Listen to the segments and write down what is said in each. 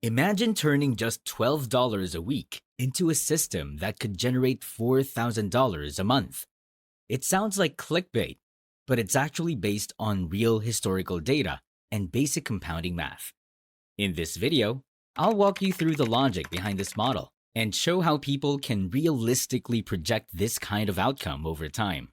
Imagine turning just $12 a week into a system that could generate $4,000 a month. It sounds like clickbait, but it's actually based on real historical data and basic compounding math. In this video, I'll walk you through the logic behind this model and show how people can realistically project this kind of outcome over time.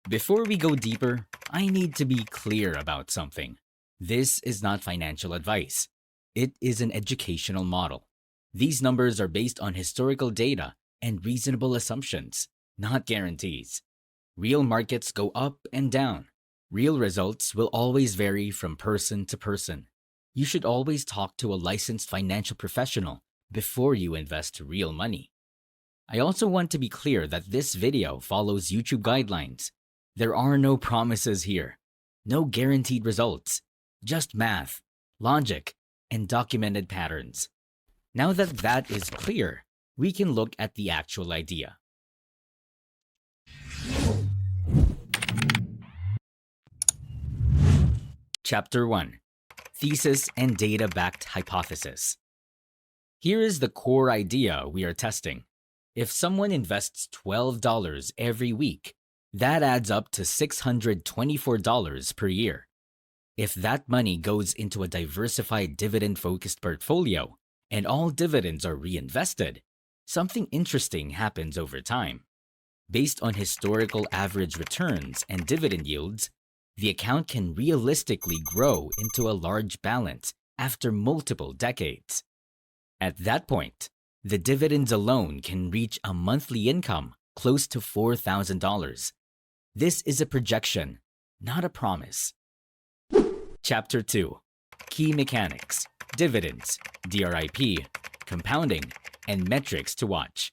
Before we go deeper, I need to be clear about something. This is not financial advice. It is an educational model. These numbers are based on historical data and reasonable assumptions, not guarantees. Real markets go up and down. Real results will always vary from person to person. You should always talk to a licensed financial professional before you invest real money. I also want to be clear that this video follows YouTube guidelines. There are no promises here, no guaranteed results, just math, logic, and documented patterns. Now that that is clear, we can look at the actual idea. Chapter 1: Thesis and Data-Backed Hypothesis. Here is the core idea we are testing. If someone invests $12 every week, that adds up to $624 per year. If that money goes into a diversified dividend-focused portfolio and all dividends are reinvested, something interesting happens over time. Based on historical average returns and dividend yields, the account can realistically grow into a large balance after multiple decades. At that point, the dividends alone can reach a monthly income close to $4,000. This is a projection, not a promise. Chapter 2: Key Mechanics, Dividends, DRIP, Compounding, and Metrics to Watch.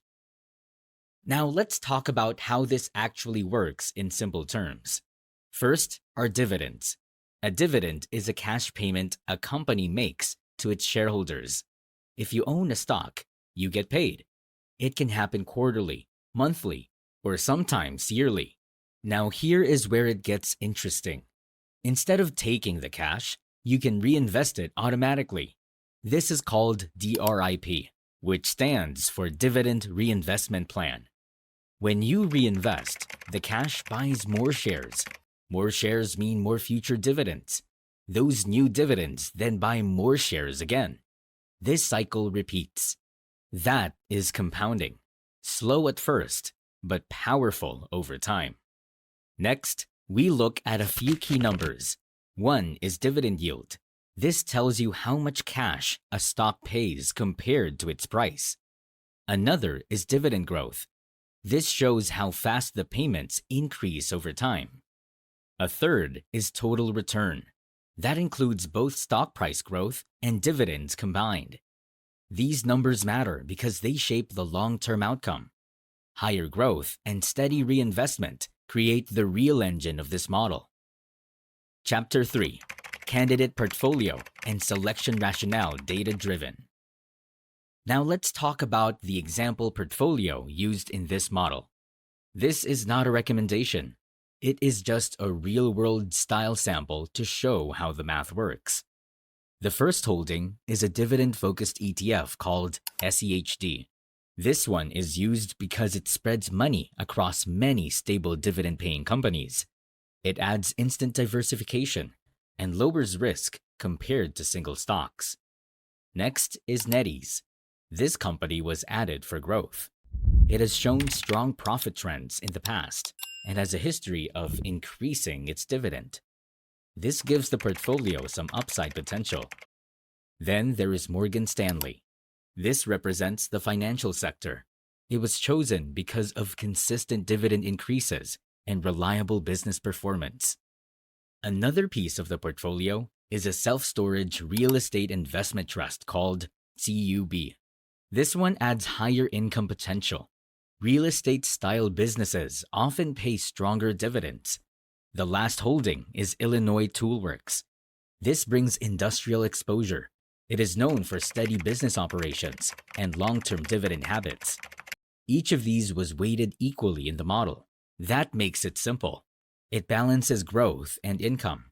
Now let's talk about how this actually works in simple terms. First are dividends. A dividend is a cash payment a company makes to its shareholders. If you own a stock, you get paid. It can happen quarterly, monthly, or sometimes yearly. Now here is where it gets interesting. Instead of taking the cash, you can reinvest it automatically. This is called DRIP, which stands for Dividend Reinvestment Plan. When you reinvest, the cash buys more shares. More shares mean more future dividends. Those new dividends then buy more shares again. This cycle repeats. That is compounding. Slow at first, but powerful over time. Next, we look at a few key numbers. One is dividend yield. This tells you how much cash a stock pays compared to its price. Another is dividend growth. This shows how fast the payments increase over time. A third is total return. That includes both stock price growth and dividends combined. These numbers matter because they shape the long-term outcome. Higher growth and steady reinvestment create the real engine of this model. Chapter 3: Candidate Portfolio and Selection Rationale Data-Driven. Now let's talk about the example portfolio used in this model. This is not a recommendation. It is just a real-world style sample to show how the math works. The first holding is a dividend-focused ETF called SEHD. This one is used because it spreads money across many stable dividend-paying companies. It adds instant diversification and lowers risk compared to single stocks. Next is NetEase. This company was added for growth. It has shown strong profit trends in the past and has a history of increasing its dividend. This gives the portfolio some upside potential. Then there is Morgan Stanley. This represents the financial sector. It was chosen because of consistent dividend increases and reliable business performance. Another piece of the portfolio is a self-storage real estate investment trust called CUB. This one adds higher income potential. Real estate-style businesses often pay stronger dividends. The last holding is Illinois Toolworks. This brings industrial exposure. It is known for steady business operations and long-term dividend habits. Each of these was weighted equally in the model. That makes it simple. It balances growth and income.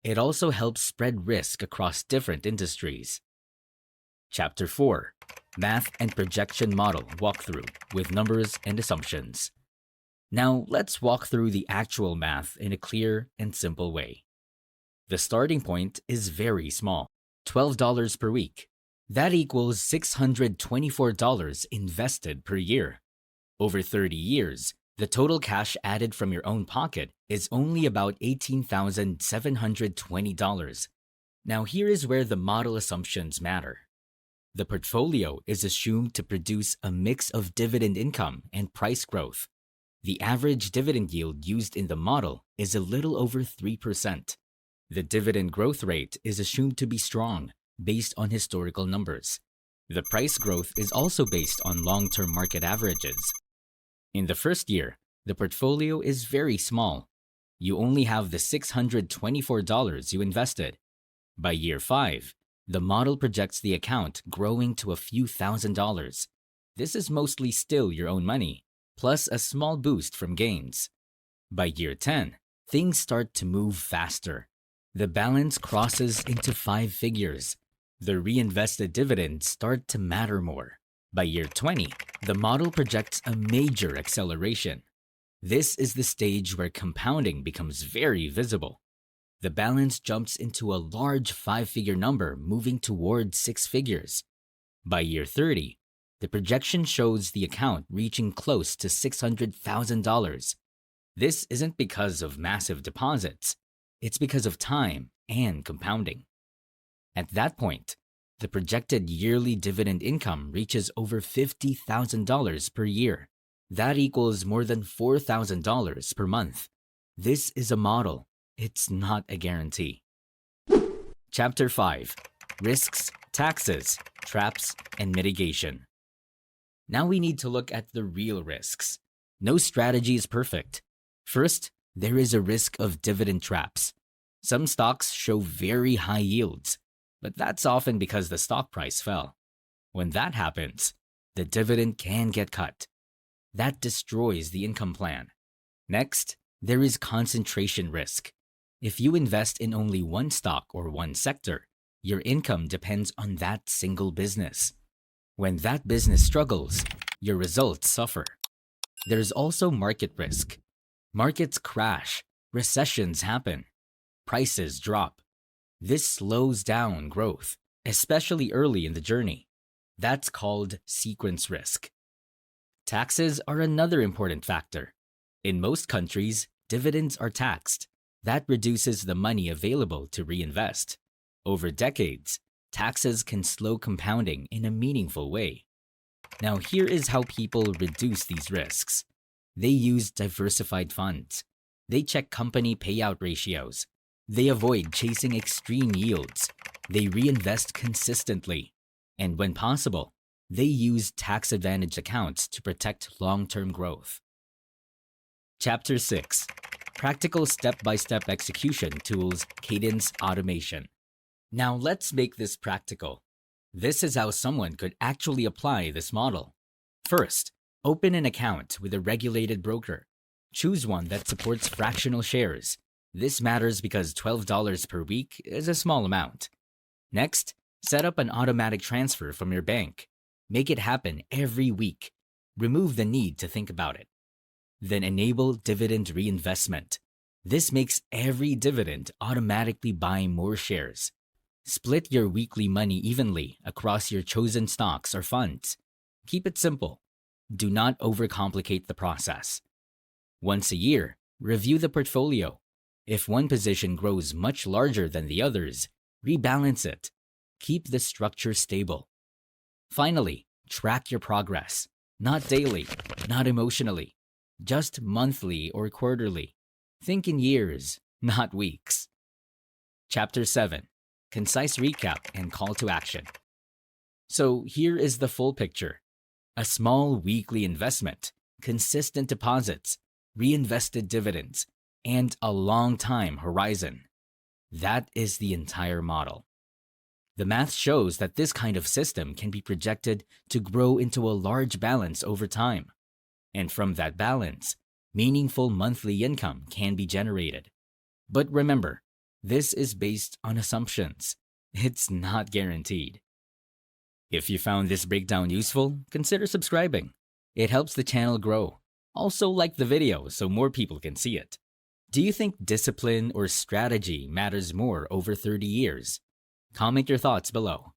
It also helps spread risk across different industries. Chapter 4. Math and Projection Model Walkthrough with Numbers and Assumptions. Now, let's walk through the actual math in a clear and simple way. The starting point is very small, $12 per week. That equals $624 invested per year. Over 30 years, the total cash added from your own pocket is only about $18,720. Now here is where the model assumptions matter. The portfolio is assumed to produce a mix of dividend income and price growth. The average dividend yield used in the model is a little over 3%. The dividend growth rate is assumed to be strong, based on historical numbers. The price growth is also based on long-term market averages. In the first year, the portfolio is very small. You only have the $624 you invested. By year 5, the model projects the account growing to a few $1,000s. This is mostly still your own money, plus a small boost from gains. By year 10, things start to move faster. The balance crosses into 5 figures. The reinvested dividends start to matter more. By year 20, the model projects a major acceleration. This is the stage where compounding becomes very visible. The balance jumps into a large 5-figure number moving towards 6 figures. By year 30, the projection shows the account reaching close to $600,000. This isn't because of massive deposits. It's because of time and compounding. At that point, the projected yearly dividend income reaches over $50,000 per year. That equals more than $4,000 per month. This is a model. It's not a guarantee. Chapter 5. Risks, Taxes, Traps, and Mitigation. Now we need to look at the real risks. No strategy is perfect. First, there is a risk of dividend traps. Some stocks show very high yields, but that's often because the stock price fell. When that happens, the dividend can get cut. That destroys the income plan. Next, there is concentration risk. If you invest in only one stock or one sector, your income depends on that single business. When that business struggles, your results suffer. There's also market risk. Markets crash, recessions happen, prices drop. This slows down growth, especially early in the journey. That's called sequence risk. Taxes are another important factor. In most countries, dividends are taxed. That reduces the money available to reinvest. Over decades, taxes can slow compounding in a meaningful way. Now here is how people reduce these risks. They use diversified funds. They check company payout ratios. They avoid chasing extreme yields. They reinvest consistently. And when possible, they use tax-advantaged accounts to protect long-term growth. Chapter 6. Practical Step-by-Step Execution Tools Cadence Automation. Now let's make this practical. This is how someone could actually apply this model. First, open an account with a regulated broker. Choose one that supports fractional shares. This matters because $12 per week is a small amount. Next, set up an automatic transfer from your bank. Make it happen every week. Remove the need to think about it. Then enable dividend reinvestment. This makes every dividend automatically buy more shares. Split your weekly money evenly across your chosen stocks or funds. Keep it simple. Do not overcomplicate the process. Once a year, review the portfolio. If one position grows much larger than the others, rebalance it. Keep the structure stable. Finally, track your progress. Not daily, not emotionally, just monthly or quarterly. Think in years, not weeks. Chapter 7. Concise recap and call to action. So here is the full picture. A small weekly investment, consistent deposits, reinvested dividends, and a long time horizon. That is the entire model. The math shows that this kind of system can be projected to grow into a large balance over time. And from that balance, meaningful monthly income can be generated. But remember, this is based on assumptions. It's not guaranteed. If you found this breakdown useful, consider subscribing. It helps the channel grow. Also like the video so more people can see it. Do you think discipline or strategy matters more over 30 years? Comment your thoughts below.